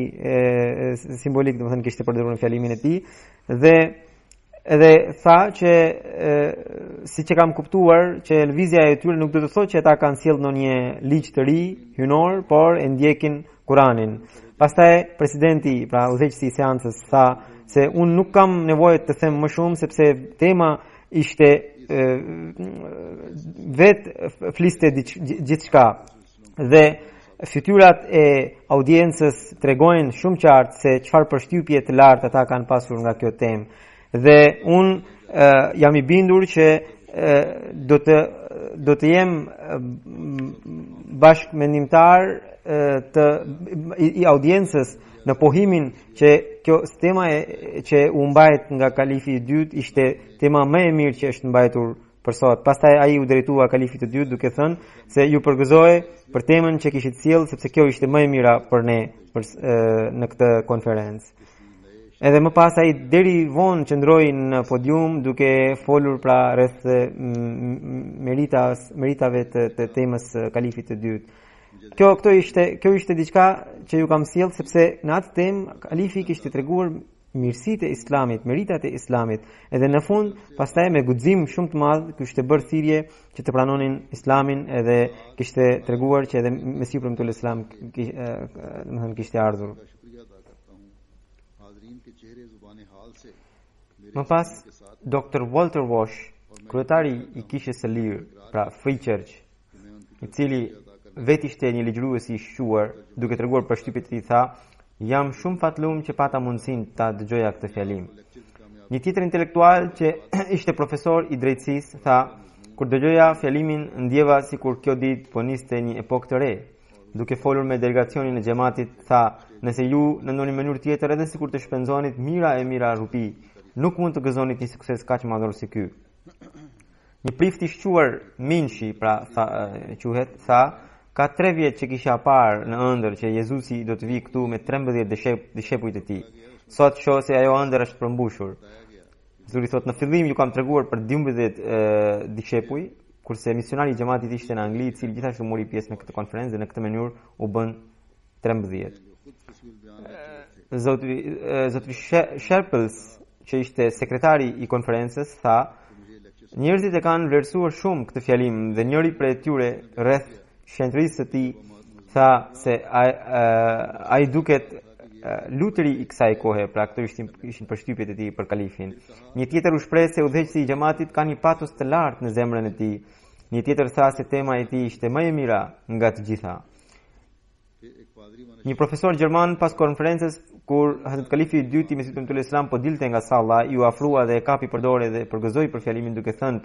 simbolik domethënë kishte përdorur në fjalimin e tij dhe edhe tha që siç e kam kuptuar që lëvizja e tyre nuk do të thotë që ata kanë sjellë ndonjë ligj të ri hyjnor, por e ndjekin Kur'anin. Pastaj presidenti, pra udhëheqësi i seancës, tha se unë nuk kam nevojë të them më shumë sepse tema ishte vetë fliste gjithçka dhe fytyrat e audiencës tregojnë shumë qartë se çfarë përshtypje të lartë ata kanë pasur nga kjo temë. Dhe unë jam i bindur që do të jem bashkëmendimtar i audiencës në pohimin që kjo tema që u mbajt nga kalifi i dytë ishte tema më e mirë që është mbajtur për sot. Pastaj ai u drejtua kalifit të dytë duke thënë se ju përgëzoj për temën që kishit sjell sepse kjo ishte më e mira për ne në këtë konferencë. Edhe më pas ai deri vonë qëndroi në podium duke folur pra rreth meritave të temës kalifit të dytë. Kjo ishte diçka që ju kam sjell sepse në atë temë kalifi kishte treguar mirësitë e Islamit, meritat e Islamit, edhe në fund pastaj me guxim shumë të madh kishte bërë thirrje që të pranonin Islamin edhe kishte treguar që edhe Mesihu Premtues Islam domethënë kishte ardhur. Më pas Dr. Walter Walsh, kryetari i kishës së lirë, pra Free Church, i cili vetë ishte një ligjërues i shquar, duke treguar përshtypjet e tij, tha: "Jam shumë fatlum që pata mundësinë ta dëgjoja këtë fjalim." Një tjetër intelektual që ishte profesor i drejtësisë tha: "Kur dëgjoja fjalimin, ndjeva sikur kjo ditë po niste një epokë të re." Duke folur me delegacionin e xhamatit, tha: "Nëse ju në ndonjë mënyrë tjetër edhe sikur të shpenzonit mira rupi, nuk mund të gëzonit një sukses kaq madhor si ky." Një prift i shquar Minshi, pra quhet, tha: Ka 3 vjet që kisha parë në ëndër që Jezusi do të vijë këtu me 13 dishepujt e tij. Sot shoh se ajo ëndër është përmbushur. Zoti thot në fillim ju kam treguar për 12 dishepuj, kurse misionari i xhamatit ishte në Angli, i cili gjithashtu mori pjesë në këtë konferencë dhe në këtë mënyrë u bën 13. Zotri Sherpels, që ishte sekretari i konferencës, tha: njerëzit e kanë vlerësuar shumë këtë fjalim dhe njëri prej tyre rreth shenjtërisë së tij tha se ai duket luteri i kësaj kohe, pra këto ishin përshtypjet e tij për kalifin. Një tjetër u shpreh se udhëheqësi i xhamatit ka një patos të lartë në zemrën e tij. Një tjetër tha se tema e tij ishte më e mira nga të gjitha. Një profesor gjerman pas konferencës, kur Hazrat Kalifi i dytë i Mesihut Premtuar Islam po dilte nga salla, i u afrua dhe e kapi për dorë dhe përgëzoi për fjalimin duke thënë,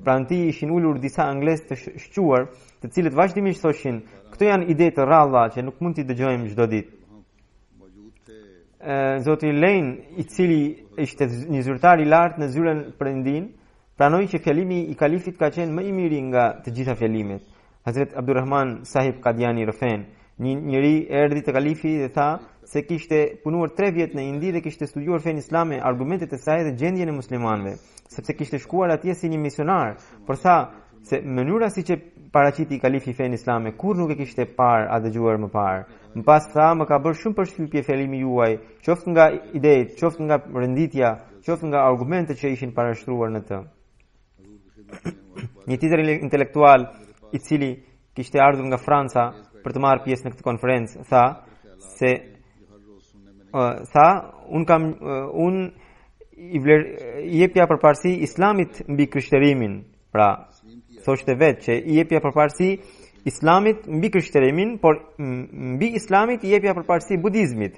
pranë tij ishin ulur disa anglez të shquar, të cilët vazhdimisht thoshin: këto janë ide të rralla që nuk mund t'i dëgjojmë çdo ditë. Zoti Lane, i cili ishte një zyrtar i lartë në zyrën Perëndin, pranoi që fjalimi i kalifit ka qenë më i miri nga të gjitha fjalimet. Hazrat Abdurrahman Sahib Qadiani Rafen, një njeri erdhi te kalifi dhe tha se kishte punuar 3 vjet në Indi dhe kishte studiuar fen islame, argumentet e saj dhe gjendjen e muslimanëve, sepse kishte shkuar atje si një misionar, por tha se mënyra siç e paraqiti kalifi fen islame kur nuk e kishte parë a dëgjuar më parë. Më pas tha, më ka bërë shumë përshtypje fjalimi juaj, qoftë nga idetë, qoftë nga renditja, qoftë nga argumentet që ishin parashtruar në të. Një tjetër intelektual i cili kishte ardhur nga Franca për të marrë pjesë në këtë konferencë tha se unë i jepja përparësi Islamit mbi krishterimin. Pra, thoshte vetë që i jepja përparësi Islamit mbi krishterimin, por mbi Islamit i jepja përparësi budizmit.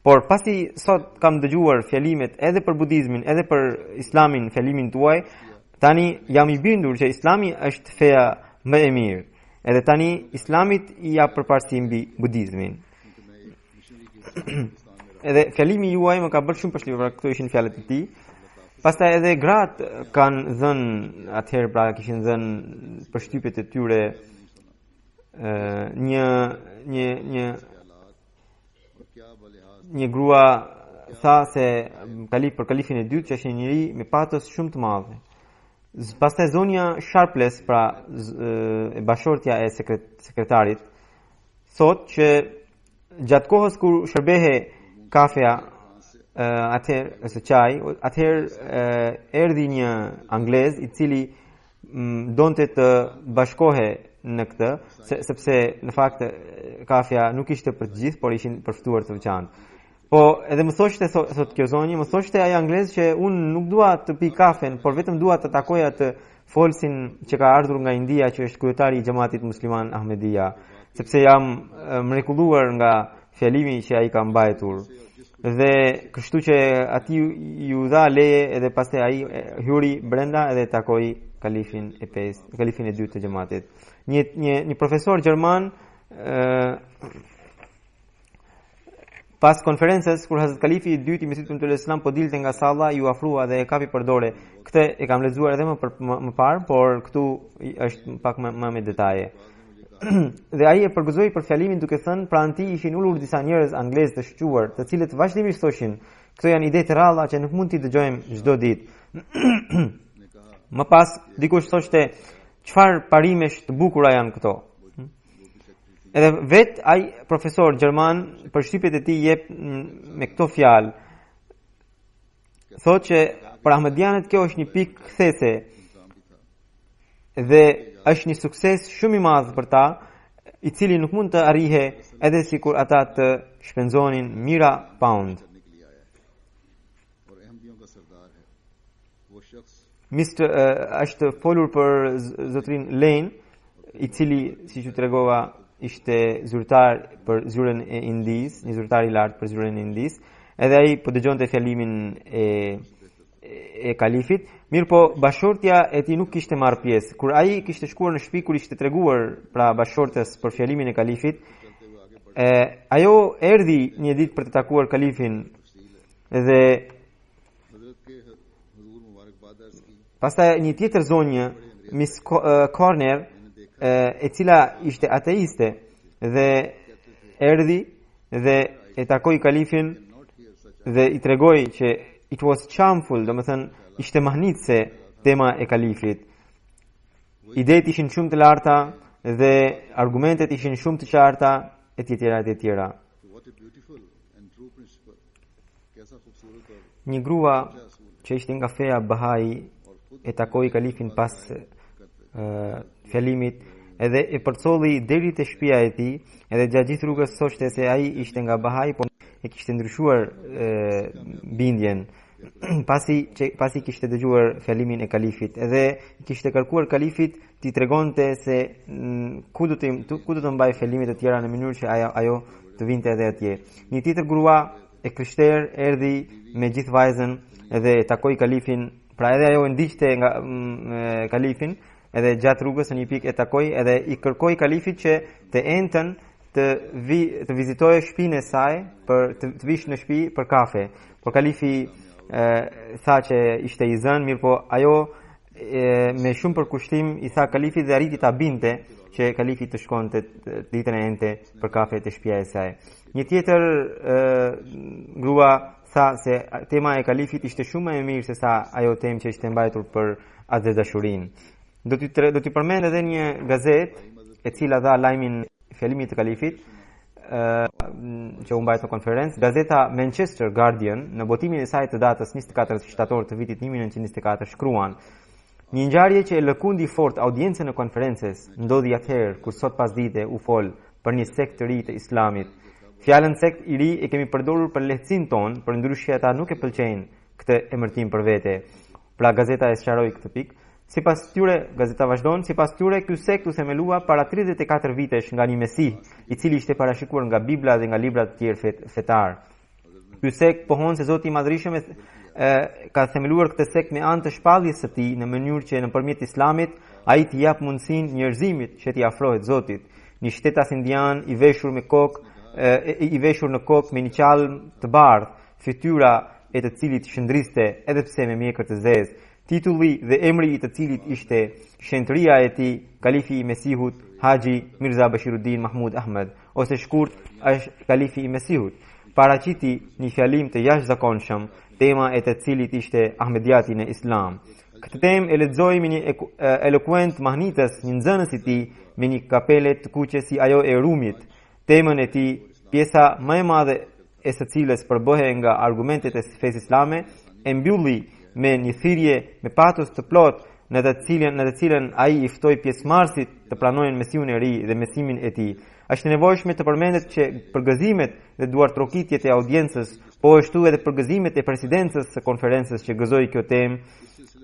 Por pasi sot kam dëgjuar fjalimet edhe për budizmin, edhe për Islamin, fjalimin tuaj, tani jam i bindur që Islami është feja më e mirë. Edhe tani Islamit i jap përparësi mbi budizmin. Edhe fjalimi juaj më ka bërë shumë përshtypje, pra këto ishin fjalët e tij. Pastaj edhe gratë kanë dhënë atëherë, pra kishin dhënë përshtypjet e tyre. Një grua tha se për kalifin e dytë që është një njeri me patos shumë të madh. Pastaj zonja Sharpless, pra e bashortja e sekretarit, thot që gjatë kohës kur shërbehe kafeja atëherë ose çaj, atëherë erdhi një anglez i cili donte të bashkohe në këtë, sepse në fakt kafeja nuk ishte për të gjithë, por ishin për ftuar të veçantë. Po edhe më thoshte, thot kjo zonjë, më thoshte ai anglez që unë nuk dua të pi kafen, por vetëm dua të takoja të folsin që ka ardhur nga India, që është kryetari i xhamatit musliman Ahmedia, sepse jam mrekulluar nga fjalimi që ai ka mbajtur. Dhe kështu që ati ju dha leje edhe pastaj ai hyri brenda edhe takoi kalifin e 5, kalifin e 2 të xhamatit. Një profesor gjerman pas konferencës, kur Hazrat Kalifi i dytë i Mesihut Premtuar Islam po dilte nga salla, ju afrua dhe e kapi për dorë. Këtë e kam lexuar edhe më parë, por këtu është pak më me detaje. Dhe ai e përgëzoi për fjalimin duke thënë, pranë tij ishin ulur disa njerëz anglez të shquar, të cilët vazhdimisht thoshin: këto janë ide të rralla që nuk mund t'i dëgjojmë çdo ditë. Më pas dikush thoshte: çfarë parimesh të bukura janë këto? Edhe vet ai profesor gjerman për shtypjet e tij jep me këto fjalë. Thotë që për ahmedianët kjo është një pikë kthese dhe është një sukses shumë i madh për ta, i cili nuk mund të arrihe edhe sikur ata të shpenzonin mira pound. Është folur për zotrin Lane, i cili, siç u tregova, ishte zyrtar për zyrën e Indis, një zyrtar i lartë për zyrën e Indis, edhe ai po dëgjonte fjalimin e kalifit, mirë po bashortja e tij nuk kishte marrë pjesë. Kur ai kishte shkuar në shtëpi, kur ishte treguar pra bashortës për fjalimin e kalifit, ajo erdhi një ditë për të takuar kalifin dhe pastaj një tjetër zonjë, Miss Corner, e cila ishte ateiste dhe erdhi dhe e takoi kalifin dhe i tregoi që it was charmful, domethënë ishte mahnitse tema e kalifit. Idetë ishin shumë të larta dhe argumentet ishin shumë të qarta e tjera e tjera. What a beautiful and true principle. कैसा खूबसूरत और Një grua që ishte nga feja Bahai e takoi kalifin pas fjalimit edhe e përcolli deri te shtëpia e tij, edhe gjatë gjithë rrugës thoshte se ai ishte nga Bahai, por e kishte ndryshuar bindjen pasi kishte dëgjuar fjalimin e kalifit, edhe kishte kërkuar kalifit t'i tregonte se ku do të mbaj fjalimet e tjera në mënyrë që ajo të vinte edhe atje. Një tjetër grua e krishter erdhi me gjithë vajzën edhe e takoi kalifin, pra edhe ajo e ndiqte nga kalifin, edhe gjatë rrugës në një pikë e takoi edhe i kërkoi kalifit që të entën të vizitojë shtëpinë e saj për të vish në shtëpi për kafe. Por kalifi tha që ishte i zënë, mirë po ajo me shumë përkushtim i tha kalifit dhe arriti ta binte që kalifi të shkonte ditën e ente për kafe te shtëpia e saj. Një tjetër grua tha se tema e kalifit ishte shumë më e mirë se sa ajo temë që ishte mbajtur për atë dashurinë. Do t'i përmend edhe një gazetë e cila dha lajmin fjalimit të kalifit që u mbajt në konferencë. Gazeta Manchester Guardian në botimin e saj të datës 24 shtator të vitit 1924 shkruan: një ngjarje që e lëkundi fort audiencën e konferencës ndodhi atëherë kur sot pasdite u fol për një sekt të ri të Islamit. Fjalën sekt i ri e kemi përdorur për lehtësinë tonë, për ndryshe ata nuk e pëlqejnë këtë emërtim për vete. Pra gazeta e sqaroi këtë pikë. Sipas tyre, gazeta vazhdon, sipas tyre ky sekt u themelua para 34 vitesh nga një mesih, i cili ishte parashikuar nga Bibla dhe nga libra të tjerë fetar. Ky sekt pohon se Zoti i Madhërisëm ka themeluar këtë sekt me anë të shpalljes së tij në mënyrë që nëpërmjet Islamit ai t'i jap mundësinë njerëzimit që t'i afrohet Zotit. Një shtetas indian i veshur në kokë me një qalm të bardhë, fytyra e të cilit shndriste edhe pse me mjekër të zezë. Titulli dhe emri i të cilit ishte shenjtëria e tij, Kalifi i Mesihut, Haxhi Mirza Bashiruddin Mahmud Ahmed, ose shkurt është Kalifi i Mesihut. Paraqiti një fjalim të jashtëzakonshëm, tema e të cilit ishte Ahmediati në Islam. Këtë temë e lexoi me një elokuent mahnitës, një nxënës i tij, me një kapele të kuqe si ajo e Rumit. Temën e tij, pjesa më e madhe e së cilës përbëhej nga argumentet e fesë islame, e mbylli me një thirrje me patos të plot në të cilën ai i ftoi pjesëmarrësit të pranojnë Mesihun e ri dhe mesimin e tij. Është nevojshme të përmendet që përgëzimet dhe duartrokitjet e audiencës, po ashtu edhe përgëzimet e presidencës së konferencës që gëzoi kjo temë,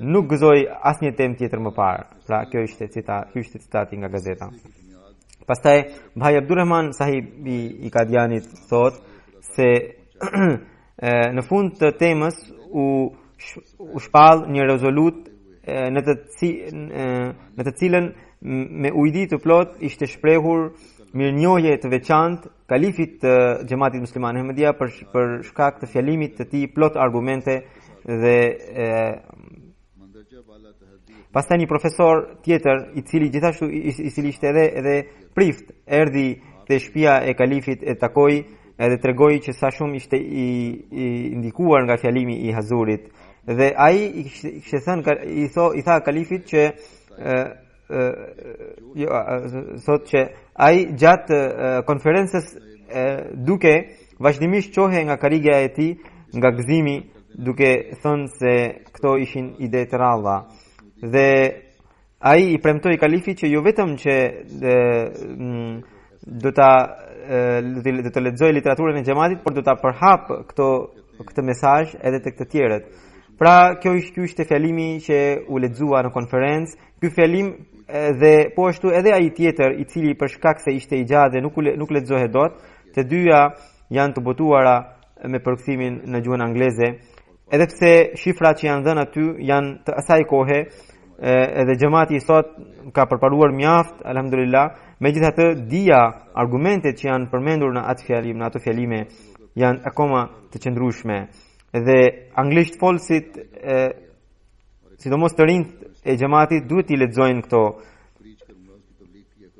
nuk gëzoi asnjë temë tjetër më parë. Pra kjo ishte citati nga gazeta. Pastaj Bhai Abdurrahman sahibi i Kadianit thot se në fund të temës u shpall një rezolut në të cilën me ujdi të plot ishte shprehur mirënjohje të veçantë kalifit të Xhamatit Musliman Ahmedia për shkak të fjalimit të tij plot argumente dhe pastaj një profesor tjetër i cili gjithashtu i cili ishte edhe prift erdhi te shtëpia e kalifit e takoi edhe tregoi që sa shumë ishte i ndikuar nga fjalimi i Hazurit. Dhe ai i tha kalifit që thot që ai gjatë konferencës duke vazhdimisht qohej nga karrigja e tij, nga gëzimi, duke thënë se këto ishin ide të rralla. Dhe ai i premtoi kalifit që jo vetëm që do të lexojë literaturën e xhamatit, por do ta përhap këtë mesazh edhe tek të tjerët. Pra ky ishte fjalimi që u lexua në konferencë. Ky fjalim dhe po ashtu edhe ai tjetër i cili për shkak se ishte i gjatë dhe nuk lexohej dot, të dyja janë të botuara me përkthimin në gjuhën angleze, edhe pse shifrat që janë dhënë aty janë të asaj kohe, edhe xhamati sot ka përparuar mjaft, alhamdulillah. Megjithatë, dija argumentet që janë përmendur në ato fjalime janë akoma të qëndrueshme. Dhe anglisht folësit, sidomos të rinjt e xhamatit, duhet i lexojnë këto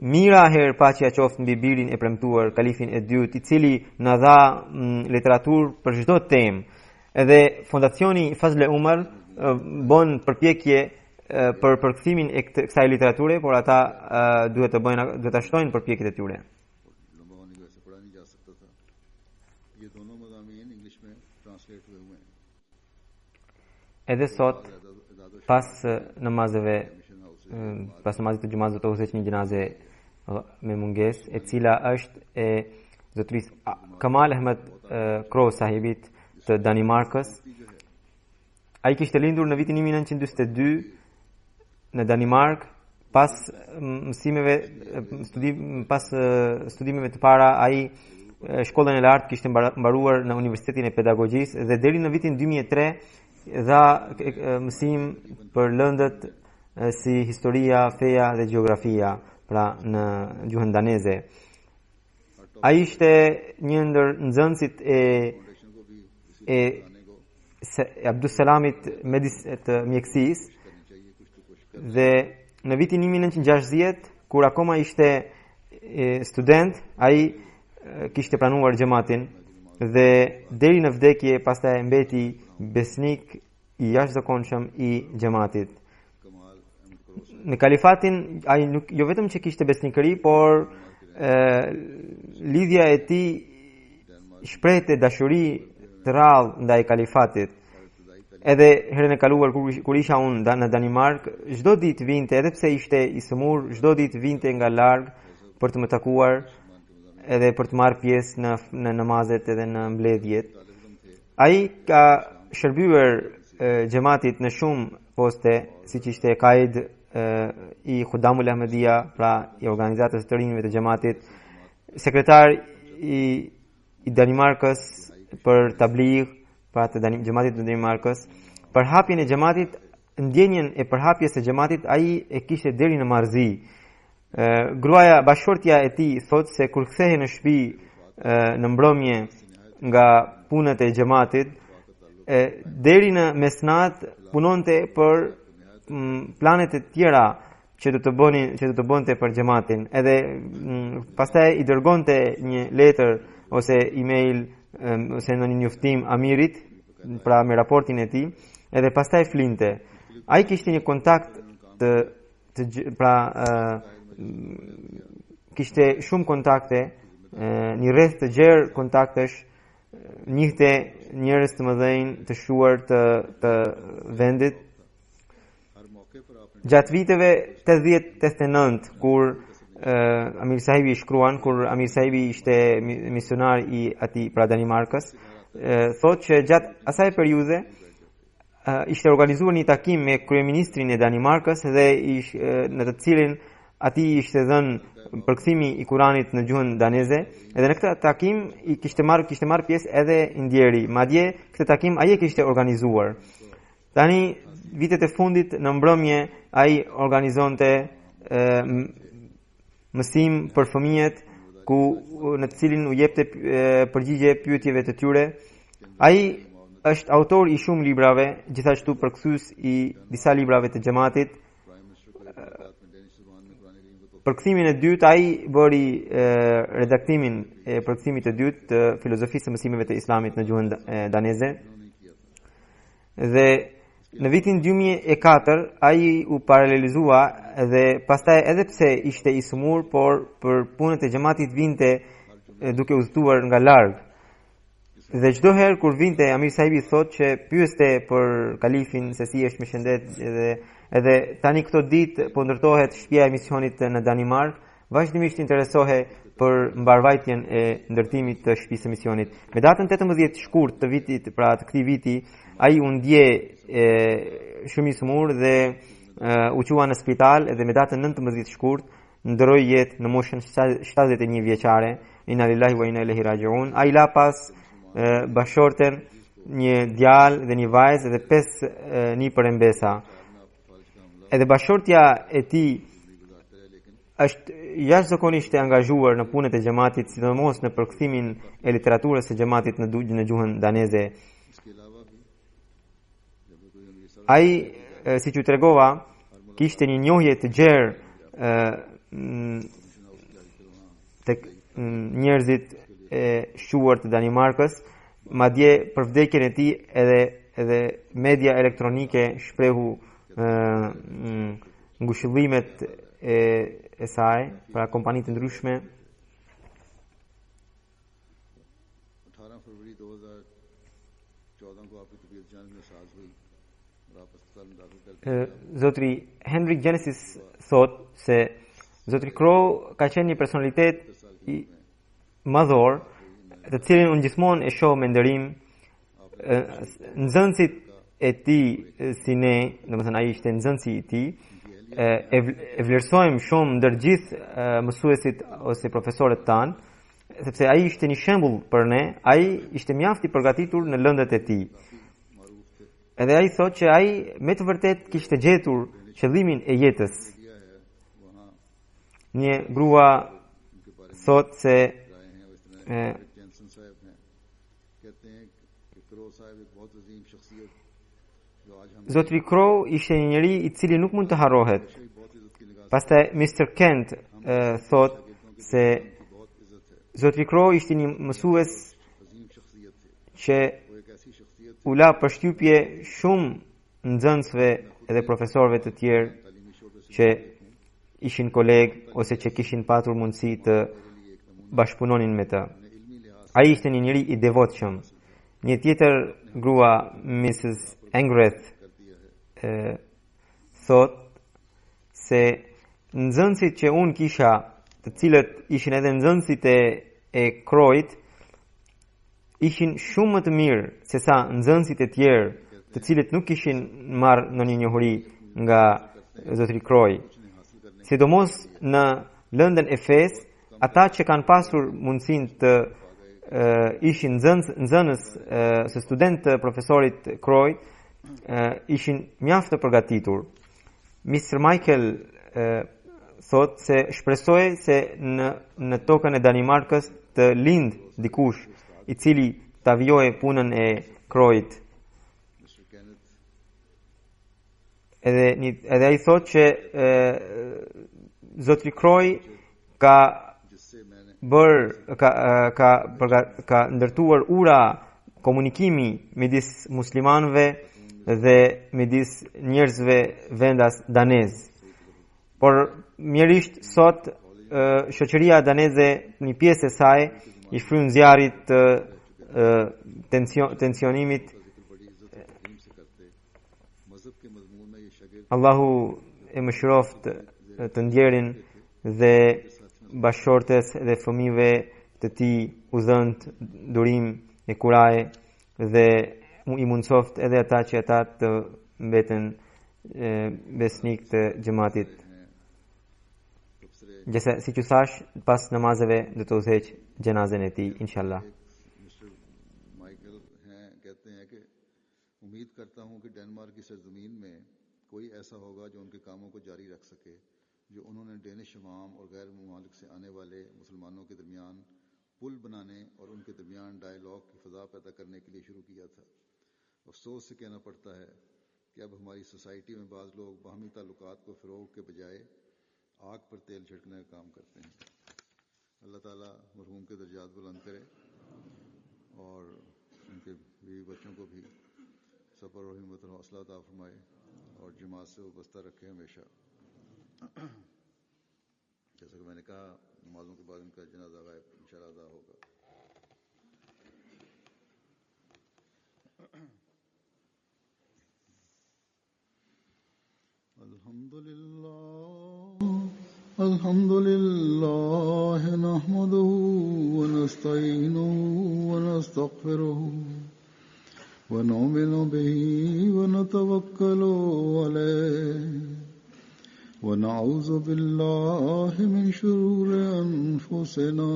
Mira her paqja qoftë mbi birin e premtuar, kalifin e dytë, I cili na dha literaturë për çdo temë. Edhe fondacioni Fazl e Umar bën përpjekje për përkthimin e kësaj literature, por ata duhet ta shtojnë përpjekjet e tyre. लंबा होने की वजह से पढ़ा नहीं जा सकता था। ये दोनों मज़ामीन इंग्लिश में ट्रांसलेट हुए हुए हैं। Edhe sot pas namazeve pas namazit të gjumaz do të udhëheq një gjinaze me mungesë, e cila është e zotërisë Kamal Ahmed Kro sahibit të Danimarkës. Ai kishte lindur në vitin 1942 në Danimark pas studimeve të para. Ai shkollën e lartë kishte mbaruar në Universitetin e Pedagogjisë dhe deri në vitin 2003 dha mësim për lëndët si historia, feja dhe gjeografia, pra në gjuhën daneze. Ai ishte një ndër nxënësit e Abdussalamit të mjekësisë dhe në vitin 1960, kur akoma ishte student, ai kishte pranuar xhamatin dhe deri në vdekje pastaj mbeti besnik I jashtëzakonshëm I xhamatit. Në kalifatin ai nuk jo vetëm që kishte besnikëri, por lidhja e tij shprehte dashuri të rrallë ndaj kalifatit. Edhe herën e kaluar kur isha unë në Danimark, çdo ditë vinte, edhe pse ishte I sëmur, çdo ditë vinte nga larg për të më takuar edhe për të marrë pjesë në namazet edhe në mbledhjet. Ai ka shërbyer xhamatit në shumë poste, siç ishte kaid I Khudamul Ahmedia, pra I organizatës të rinjve të xhamatit, sekretar I Danimarkës për tabligh, pra të xhamatit të Danimarkës. Për hapjen e xhamatit, ndjenjen e përhapjes së xhamatit ai e kishte deri në marrëzi. Gruaja bashortja e tij thotë se kur kthehej në shtëpi në mbrëmje nga punët e xhamatit, deri në mesnat punonte për planet e tjera që do të bënte për xhamatin. Edhe pastaj I dërgonte një letër ose email ose në një njoftim Amirit, pra me raportin e tij, edhe pastaj flinte. Ai kishte një kontakt kishte shumë kontakte, një rreth të gjerë kontaktesh, njihte njerëz të mëdhenj të shuar të vendit. Gjatë viteve 80-89, kur Amir Sahibi shkruan, kur Amir Sahibi ishte misionar I atij pra Danimarkës, thotë që gjatë asaj periudhe ishte organizuar një takim me kryeministrin e Danimarkës dhe në të cilin atij ishte dhënë përkthimi I Kuranit në gjuhën daneze, edhe në këtë takim kishte marrë pjesë edhe ndjeri. Madje këtë takim ai e kishte organizuar. Tani vitet e fundit në mbrëmje ai organizonte mësim për fëmijët në të cilin u jepte përgjigje pyetjeve të tyre. Ai është autor I shumë librave, gjithashtu përkthyes I disa librave të xhamatit. Përkthimin e dytë ai bëri redaktimin e përkthimit të dytë të filozofisë së mësimeve të Islamit në gjuhën daneze. Dhe në vitin 2004 ai u paralelizua dhe pastaj edhe pse ishte I sëmur, por për punët e xhamatit vinte duke udhëtuar nga larg. Dhe çdo herë kur vinte, Amir Sahibi thotë që pyeste për kalifin se si është me shëndet, edhe tani këto ditë po ndërtohet shtëpia e misionit në Danimark, vazhdimisht interesohe për mbarvajtjen e ndërtimit të shtëpisë së misionit. Me datën 18 shkurt të vitit, pra të këtij viti, ai u ndje shumë I sëmur dhe u qua në spital, dhe me datën 19 shkurt ndroi jetë në moshën 71 vjeçare. Inna lillahi wa inna ilaihi rajiun. Ai la pas bashorten, një djalë dhe një vajzë dhe 5 nipër e mbesa. Edhe bashortja e tij është jashtëzakonisht e angazhuar në punët e xhamatit, sidomos në përkthimin e literaturës së xhamatit në gjuhën daneze. Ai, siç u tregova, kishte një njohje të gjerë tek njerëzit e shquar të Danimarkës, madje për vdekjen e tij edhe media elektronike shprehu ngushëllimet e saj për kompani të ndryshme. 18 फरवरी 2014 को आपकी तबीयत जान में साज हुई और आप अस्पताल में दाखिल कर दिए Zotri Henrik Genesis thot se Zotri Crow ka qenë një personalitet i madhor, të cilin unë gjithmonë e shoh me nderim. Nxënësit e tij si ne, domethënë ai ishte nxënësi i tij, e vlerësojmë shumë ndër gjithë mësuesit ose profesorët tanë, sepse ai ishte një shembull për ne, ai ishte mjaft i përgatitur në lëndët e tij. Edhe ai thotë që ai me të vërtet kishte gjetur qëllimin e jetës. Një grua thotë se Jansen साहब हैं, कहते हैं कि क्रो साहब एक बहुत अजीम शख्सियत जो आज हम Zotri Crow ishte një njeri i cili nuk mund të harrohet. बहुत इज्जत की निगाह Pastaj Mr. Kent thotë se की बहुत इज्जत है, Zotri Crow ishte një mësues अजीम शख्सियत थे, që वो एक ऐसी शख्सियत u la përshtypje shumë nxënësve edhe profesorëve të tjerë तालीमी शोबे से që ishin kolegë ose që kishin patur mundësi të bashkëpunonin me të. इल्मी लिहाज Ai ishte një njeri i devotshëm. Një tjetër grua, Mrs. Engreth, thot se nxënësit që unë kisha, të cilët ishin edhe nxënësit e Crowit, ishin shumë më të mirë se sa nxënësit e tjerë, të cilët nuk kishin marrë në një njohuri nga Zotri Crow. Sidomos në lëndën e fesë, ata që kanë pasur mundësinë të ishin nxënës së student të profesorit Crow, ishin mjaft të përgatitur. Mr. Michael thot se shpresoj se në tokën e Danimarkës të lind dikush i cili ta vijojë punën e Crowit. Mister Kenneth Edhe ai thot që Zotri Crow ka जिससे मैंने ka ndërtuar ura komunikimi midis muslimanëve dhe midis njerëzve vendas danez. Por mjerisht sot shoqëria daneze, një pjesë e saj, i shfryn zjarrit të tensionimit. बड़ी इज्जत और तकरीम से करते, मजहब के मजमून में ये शागिर्द Allahu e mëshiroft të ndjerin dhe bashkëshortes dhe fëmijëve të tij u dhënë durim e kuraje dhe i mundsoft edhe ata që ata të mbeten besnik të xhamatit. Gjese si që thash, pas namazeve do të udhëheq gjenazen e tij, inshallah. Mister Michael हैं, कहते हैं कि उम्मीद करता हूं कि डेनमार्क की सरजमीन में कोई ऐसा होगा जो उनके कामों को जारी रख सके जो उन्होंने डेनिश अवाम और गैर ममालिक से आने वाले मुसलमानों के दरमियान पुल बनाने और उनके दरमियान डायलॉग की फ़ज़ा पैदा करने के लिए शुरू किया था। अफसोस से कहना पड़ता है कि अब हमारी सोसाइटी में बाज़ लोग बाहमी ताल्लुकात को फ़रोग़ के बजाय आग पर तेल छिड़कने का काम करते हैं। अल्लाह ताला मरहूम के दर्जात बुलंद करे और उनके बीवी बच्चों को भी सब्र और हिम्मत और हौसला अता फरमाए और जमात से वाबस्ता रखे हमेशा। जैसा कि मैंने कहा, नमाजों के बाद इनका जनाजा गायब इंशाअल्लाह अदा होगा। अल्हम्दुलिल्लाह नहमदुहु व नस्तईनुहु व नस्तगफिरुहु व नु'मिनु बिही व नतवक्कलु अलैहि व नऊज़ु बिल्लाहि मिन शुरूरि अनफुसिना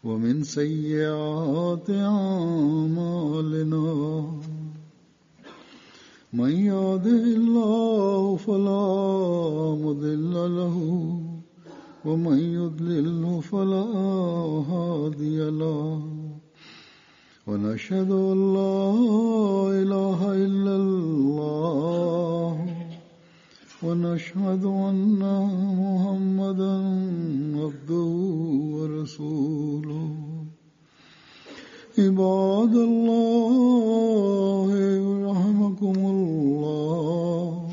व मिन सय्यिआति अअमालिना من يهده الله فلا مضل له ومن يضلله فلا هادي له ونشهد أن لا إله إلا الله ونشهد وأشهد أن محمدا عبده ورسوله عباد الله رحمكم الله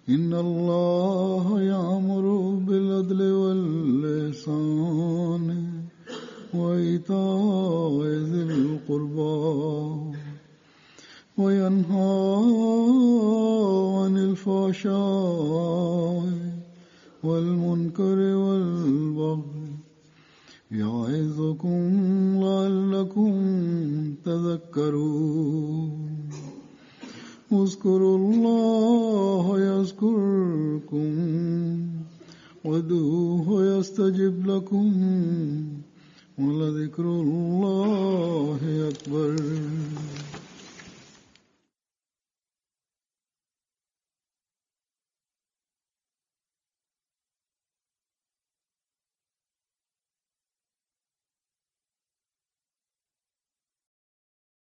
إن الله يأمر بالعدل والإحسان وإيتاء ذي القربى وينهى عن الفحشاء والمنكر والبغي يعظكم لعلكم تذكرون اذكروا الله يذكركم وادعوه يستجب لكم ولذكر الله أكبر